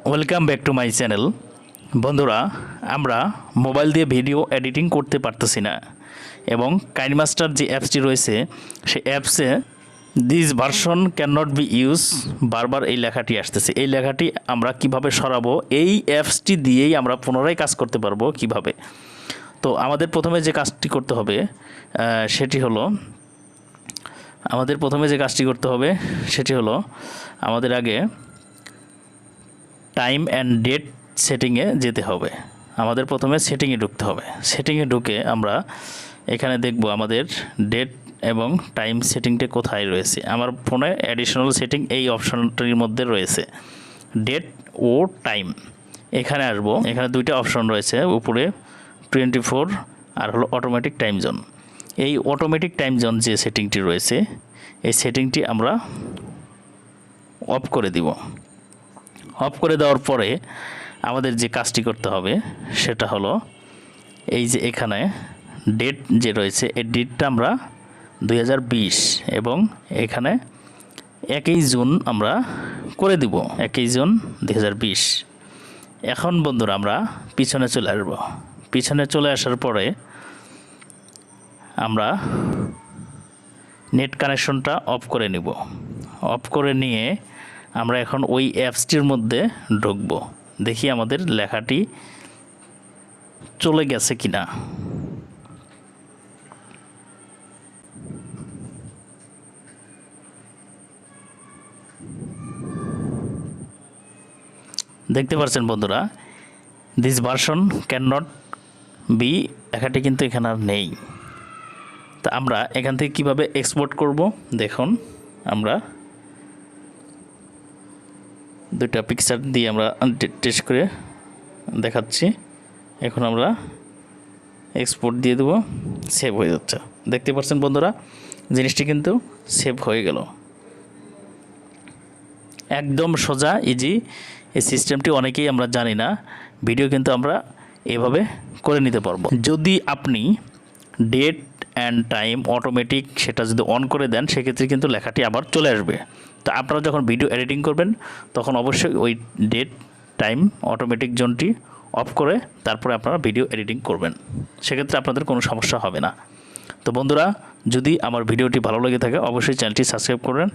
Welcome back to my channel. বন্ধুরা, আমরা mobile দিয়ে ভিডিও এডিটিং করতে পারতেছি না এবং কাইনমাস্টার যে অ্যাপসটি রয়েছে সেই অ্যাপসে this version can not be use বারবার এই লেখাটি আসতেছে। এই লেখাটি আমরা কিভাবে সরাবো, এই অ্যাপসটি দিয়েই আমরা পুনরায় কাজ করতে পারবো কিভাবে। তো আমাদের প্রথমে যে কাজটি করতে হবে সেটি হলো আমাদের আগে টাইম অ্যান্ড ডেট সেটিংয়ে যেতে হবে। আমাদের প্রথমে সেটিংয়ে ঢুকতে হবে। সেটিংয়ে ঢুকে আমরা এখানে দেখব আমাদের ডেট এবং টাইম সেটিংটা কোথায় রয়েছে। আমার ফোনে অ্যাডিশনাল সেটিং এই অপশনটির মধ্যে রয়েছে, ডেট ও টাইম। এখানে আসবো, এখানে দুইটা অপশন রয়েছে, উপরে 24 আর হলো অটোমেটিক টাইম জোন। এই অটোমেটিক টাইম জোন যে সেটিংটি রয়েছে এই সেটিংটি আমরা অফ করে দিব। অফ করে দেওয়ার পরে আমাদের যে কাজটি করতে হবে সেটা হলো এই যে এখানে ডেট যে রয়েছে এই ডেটটা আমরা 2020 এবং এখানে 1 জুন আমরা করে দিব, 1 জুন 2020। এখন বন্ধুরা আমরা পিছনে চলে আসব। পিছনে চলে আসার পরে আমরা নেট কানেকশনটা অফ করে নিব। অফ করে নিয়ে আমরা এখন ওই অ্যাপসটির মধ্যে ঢুকব, দেখি আমাদের লেখাটি চলে গেছে কিনা। দেখতে পাচ্ছেন বন্ধুরা, this version can not be লেখাটি কিন্তু এখানে আর নেই। তা আমরা এখান থেকে কিভাবে এক্সপোর্ট করব দেখুন, আমরা দুইটা পিকচার দিয়ে আমরা টেস্ট করে দেখাচ্ছি। এখন আমরা এক্সপোর্ট দিয়ে দেবো, সেভ হয়ে যাচ্ছে। দেখতে পাচ্ছেন বন্ধুরা, জিনিসটি কিন্তু সেভ হয়ে গেল। একদম সোজা ইজি এই সিস্টেমটি, অনেকেই আমরা জানি না। ভিডিও কিন্তু আমরা এভাবে করে নিতে পারবো। যদি আপনি ডেট অ্যান্ড টাইম অটোমেটিক সেটা যদি অন করে দেন সেক্ষেত্রে কিন্তু লেখাটি আবার চলে আসবে। তো আপনারা যখন ভিডিও এডিটিং করবেন তখন অবশ্যই ওই date time automatic Jonti of করে তারপরে আপনারা ভিডিও এডিটিং করবেন, সেক্ষেত্রে আপনাদের কোনো সমস্যা হবে না। তো বন্ধুরা, যদি আমার ভিডিওটি ভালো লেগে থাকে অবশ্যই চ্যানেলটি সাবস্ক্রাইব করবেন